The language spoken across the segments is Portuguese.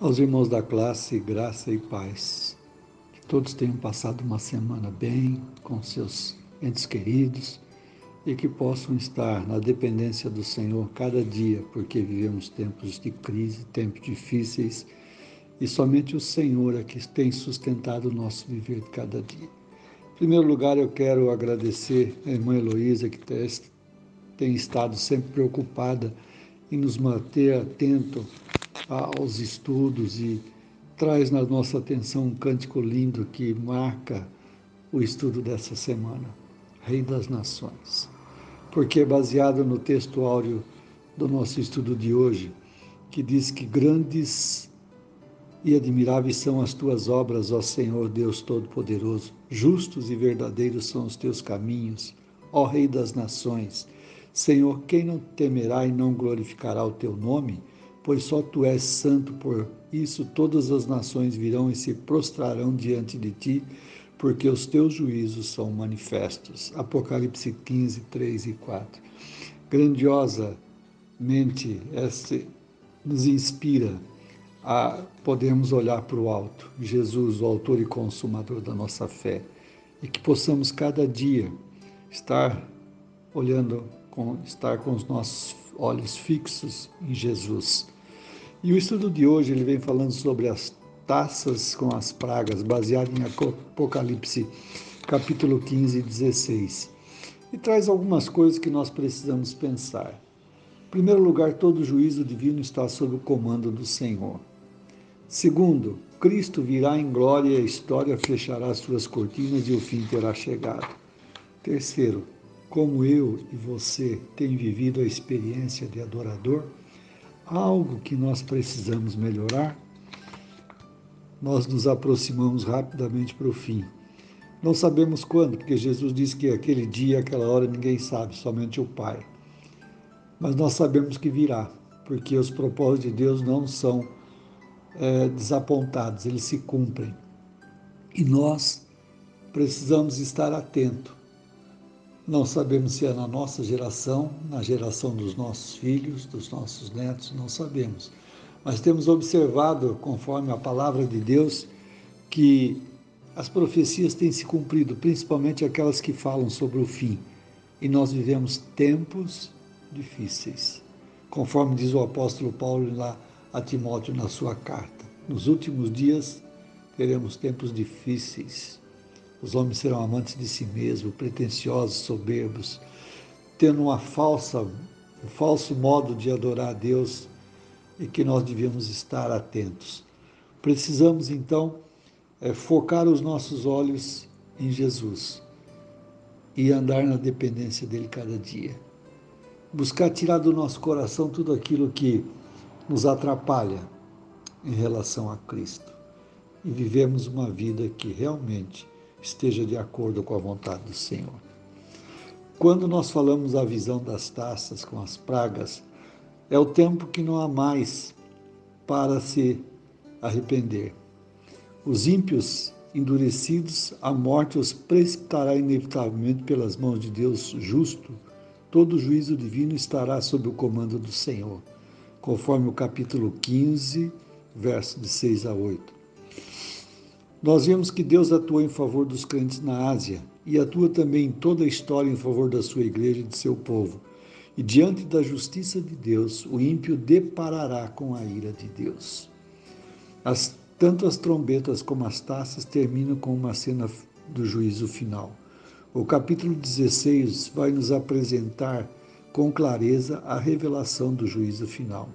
Aos irmãos da classe, graça e paz. Que todos tenham passado uma semana bem com seus entes queridos e que possam estar na dependência do Senhor cada dia, porque vivemos tempos de crise, tempos difíceis e somente o Senhor é que tem sustentado o nosso viver de cada dia. Em primeiro lugar, eu quero agradecer a irmã Heloísa, que tem estado sempre preocupada em nos manter atento aos estudos e traz na nossa atenção um cântico lindo que marca o estudo dessa semana, Rei das Nações, porque é baseado no texto áureo do nosso estudo de hoje, que diz que grandes e admiráveis são as tuas obras, ó Senhor Deus Todo-Poderoso, justos e verdadeiros são os teus caminhos, ó Rei das Nações. Senhor, quem não temerá e não glorificará o teu nome? Pois só tu és santo, por isso todas as nações virão e se prostrarão diante de ti, porque os teus juízos são manifestos. Apocalipse 15, 3 e 4. Grandiosamente, essa nos inspira a podermos olhar para o alto, Jesus, o autor e consumador da nossa fé, e que possamos cada dia estar com os nossos olhos fixos em Jesus. E o estudo de hoje ele vem falando sobre as taças com as pragas, baseado em Apocalipse capítulo 15 e 16. E traz algumas coisas que nós precisamos pensar. Em primeiro lugar, todo juízo divino está sob o comando do Senhor. Segundo, Cristo virá em glória e a história fechará suas cortinas e o fim terá chegado. Terceiro, como eu e você tem vivido a experiência de adorador, algo que nós precisamos melhorar, nós nos aproximamos rapidamente para o fim. Não sabemos quando, porque Jesus disse que aquele dia, aquela hora, ninguém sabe, somente o Pai. Mas nós sabemos que virá, porque os propósitos de Deus não são desapontados, eles se cumprem. E nós precisamos estar atentos. Não sabemos se é na nossa geração, na geração dos nossos filhos, dos nossos netos, não sabemos. Mas temos observado, conforme a palavra de Deus, que as profecias têm se cumprido, principalmente aquelas que falam sobre o fim. E nós vivemos tempos difíceis, conforme diz o apóstolo Paulo lá a Timóteo na sua carta. Nos últimos dias teremos tempos difíceis. Os homens serão amantes de si mesmos, pretensiosos, soberbos, tendo um falso modo de adorar a Deus e que nós devemos estar atentos. Precisamos, então, focar os nossos olhos em Jesus e andar na dependência dele cada dia. Buscar tirar do nosso coração tudo aquilo que nos atrapalha em relação a Cristo e vivemos uma vida que realmente esteja de acordo com a vontade do Senhor. Quando nós falamos da visão das taças com as pragas, é o tempo que não há mais para se arrepender. Os ímpios endurecidos, a morte os precipitará inevitavelmente pelas mãos de Deus justo. Todo juízo divino estará sob o comando do Senhor, conforme o capítulo 15, versos de 6 a 8. Nós vemos que Deus atua em favor dos crentes na Ásia e atua também em toda a história em favor da sua igreja e de seu povo. E diante da justiça de Deus, o ímpio deparará com a ira de Deus. Tanto as trombetas como as taças terminam com uma cena do juízo final. O capítulo 16 vai nos apresentar com clareza a revelação do juízo final.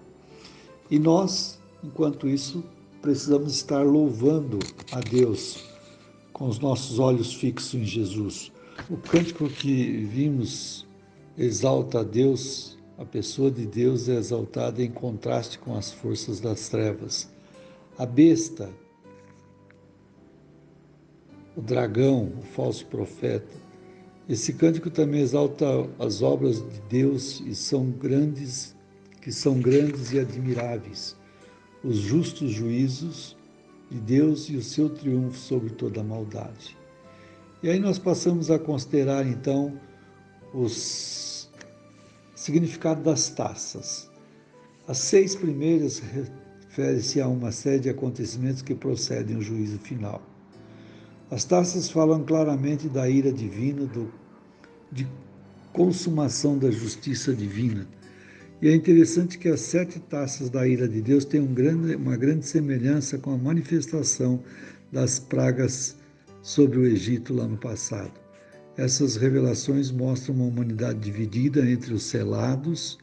E nós, enquanto isso, precisamos estar louvando a Deus com os nossos olhos fixos em Jesus. O cântico que vimos exalta a Deus, a pessoa de Deus é exaltada em contraste com as forças das trevas. A besta, o dragão, o falso profeta. Esse cântico também exalta as obras de Deus que são grandes e admiráveis. Os justos juízos de Deus e o seu triunfo sobre toda a maldade. E aí nós passamos a considerar, então, significado das taças. As 6 primeiras refere-se a uma série de acontecimentos que procedem ao juízo final. As taças falam claramente da ira divina, de consumação da justiça divina. E é interessante que as 7 taças da ira de Deus têm uma grande semelhança com a manifestação das pragas sobre o Egito lá no passado. Essas revelações mostram uma humanidade dividida entre os selados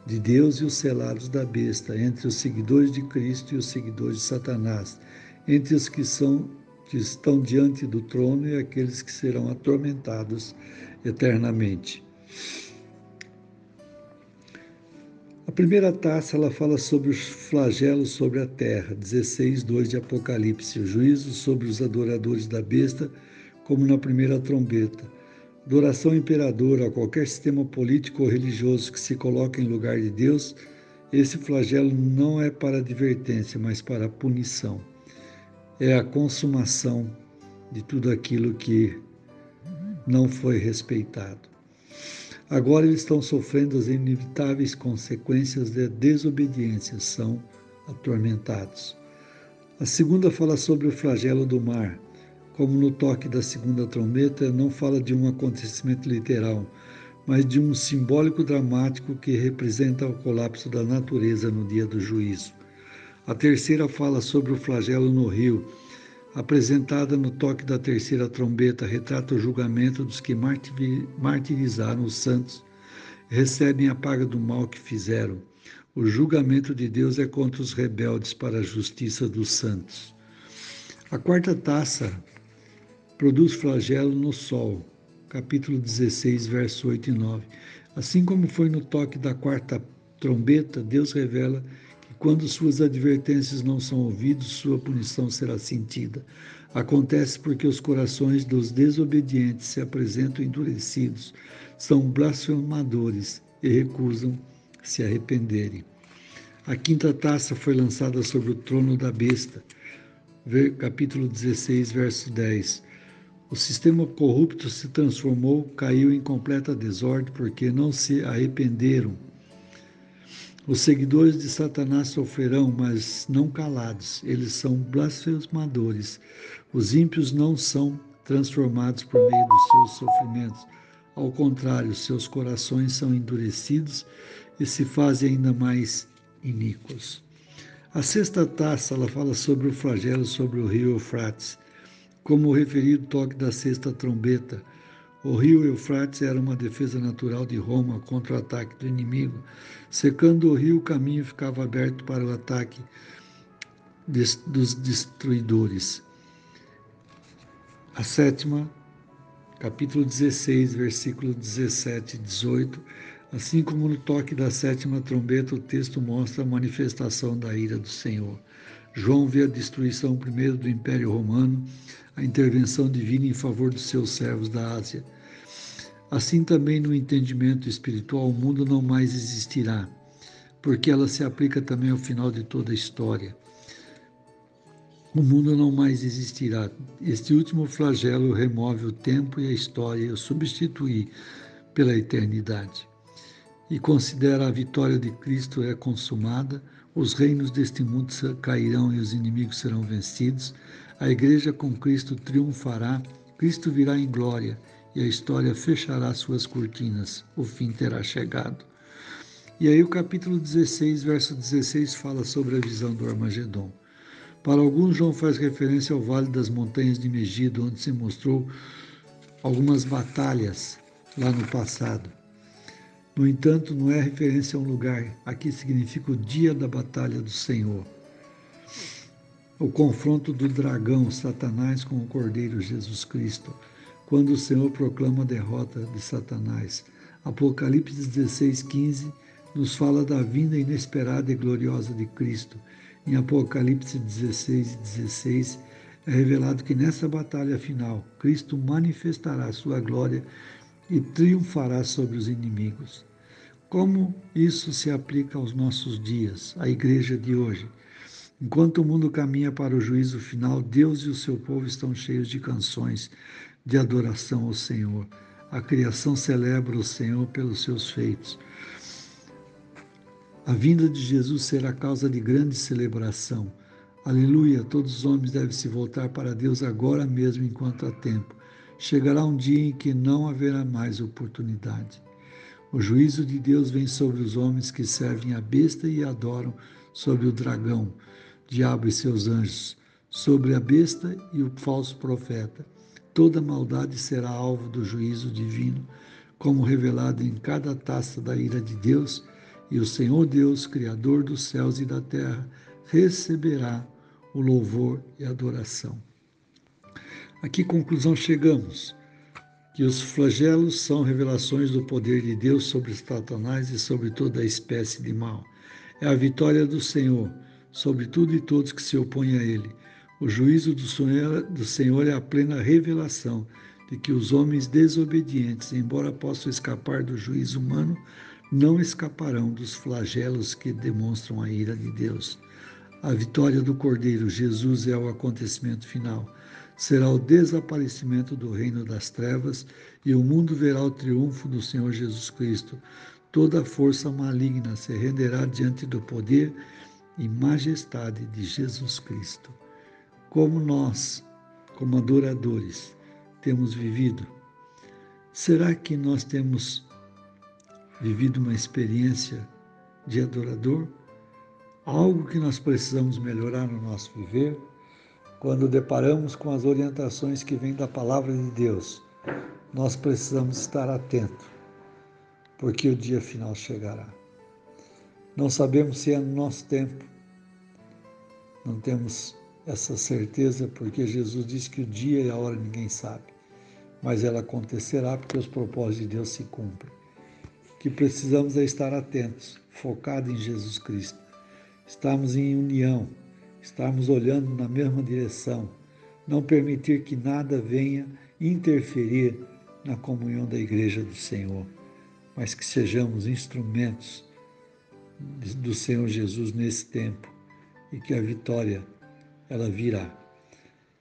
de Deus e os selados da besta, entre os seguidores de Cristo e os seguidores de Satanás, entre os que estão diante do trono e aqueles que serão atormentados eternamente. A primeira taça ela fala sobre os flagelos sobre a terra, 16:2 de Apocalipse, o juízo sobre os adoradores da besta, como na primeira trombeta. Adoração imperadora a qualquer sistema político ou religioso que se coloque em lugar de Deus, esse flagelo não é para advertência, mas para punição. É a consumação de tudo aquilo que não foi respeitado. Agora eles estão sofrendo as inevitáveis consequências da desobediência, são atormentados. A segunda fala sobre o flagelo do mar. Como no toque da segunda trombeta, não fala de um acontecimento literal, mas de um simbólico dramático que representa o colapso da natureza no dia do juízo. A terceira fala sobre o flagelo no rio. Apresentada no toque da terceira trombeta, retrata o julgamento dos que martirizaram os santos, recebem a paga do mal que fizeram. O julgamento de Deus é contra os rebeldes para a justiça dos santos. A quarta taça produz flagelo no sol, capítulo 16, verso 8 e 9. Assim como foi no toque da quarta trombeta, Deus revela que quando suas advertências não são ouvidas, sua punição será sentida. Acontece porque os corações dos desobedientes se apresentam endurecidos, são blasfemadores e recusam se arrependerem. A quinta taça foi lançada sobre o trono da besta, capítulo 16, verso 10. O sistema corrupto se transformou, caiu em completa desordem, porque não se arrependeram. Os seguidores de Satanás sofrerão, mas não calados. Eles são blasfemadores. Os ímpios não são transformados por meio dos seus sofrimentos. Ao contrário, seus corações são endurecidos e se fazem ainda mais iníquos. A sexta taça, ela fala sobre o flagelo sobre o rio Eufrates. Como o referido toque da sexta trombeta, o rio Eufrates era uma defesa natural de Roma contra o ataque do inimigo. Secando o rio, o caminho ficava aberto para o ataque dos destruidores. A sétima, capítulo 16, versículo 17 e 18. Assim como no toque da sétima trombeta, o texto mostra a manifestação da ira do Senhor. João vê a destruição primeiro do Império Romano, a intervenção divina em favor dos seus servos da Ásia. Assim também no entendimento espiritual, o mundo não mais existirá, porque ela se aplica também ao final de toda a história. O mundo não mais existirá. Este último flagelo remove o tempo e a história e o substitui pela eternidade. E considera a vitória de Cristo é consumada, os reinos deste mundo cairão e os inimigos serão vencidos, a igreja com Cristo triunfará, Cristo virá em glória e a história fechará suas cortinas, o fim terá chegado. E aí o capítulo 16, verso 16 fala sobre a visão do Armagedon. Para alguns, João faz referência ao Vale das Montanhas de Megido, onde se mostrou algumas batalhas lá no passado. No entanto, não é referência a um lugar, aqui significa o dia da batalha do Senhor. O confronto do dragão, Satanás, com o Cordeiro Jesus Cristo, quando o Senhor proclama a derrota de Satanás. Apocalipse 16:15 nos fala da vinda inesperada e gloriosa de Cristo. Em Apocalipse 16:16 é revelado que nessa batalha final, Cristo manifestará sua glória e triunfará sobre os inimigos. Como isso se aplica aos nossos dias, à igreja de hoje? Enquanto o mundo caminha para o juízo final, Deus e o seu povo estão cheios de canções de adoração ao Senhor. A criação celebra o Senhor pelos seus feitos. A vinda de Jesus será causa de grande celebração. Aleluia! Todos os homens devem se voltar para Deus agora mesmo, enquanto há tempo. Chegará um dia em que não haverá mais oportunidade. O juízo de Deus vem sobre os homens que servem a besta e adoram, sobre o dragão, diabo e seus anjos, sobre a besta e o falso profeta. Toda maldade será alvo do juízo divino, como revelado em cada taça da ira de Deus, e o Senhor Deus, Criador dos céus e da terra, receberá o louvor e a adoração. A que conclusão chegamos? Que os flagelos são revelações do poder de Deus sobre Satanás e sobre toda a espécie de mal. É a vitória do Senhor sobre tudo e todos que se opõem a Ele. O juízo do Senhor é a plena revelação de que os homens desobedientes, embora possam escapar do juízo humano, não escaparão dos flagelos que demonstram a ira de Deus. A vitória do Cordeiro, Jesus, é o acontecimento final. Será o desaparecimento do reino das trevas e o mundo verá o triunfo do Senhor Jesus Cristo. Toda força maligna se renderá diante do poder e majestade de Jesus Cristo. Como nós, como adoradores, temos vivido? Será que nós temos vivido uma experiência de adorador? Algo que nós precisamos melhorar no nosso viver? Quando deparamos com as orientações que vêm da palavra de Deus, nós precisamos estar atentos, porque o dia final chegará. Não sabemos se é no nosso tempo, não temos essa certeza, porque Jesus disse que o dia e a hora ninguém sabe, mas ela acontecerá porque os propósitos de Deus se cumprem. O que precisamos é estar atentos, focados em Jesus Cristo, estarmos em união, estarmos olhando na mesma direção, não permitir que nada venha interferir na comunhão da Igreja do Senhor, mas que sejamos instrumentos do Senhor Jesus nesse tempo e que a vitória, ela virá.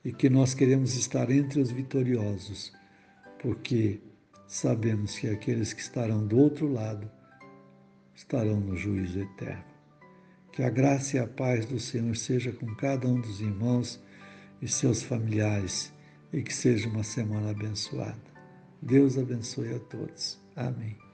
E que nós queremos estar entre os vitoriosos, porque sabemos que aqueles que estarão do outro lado estarão no juízo eterno. Que a graça e a paz do Senhor seja com cada um dos irmãos e seus familiares e que seja uma semana abençoada. Deus abençoe a todos. Amém.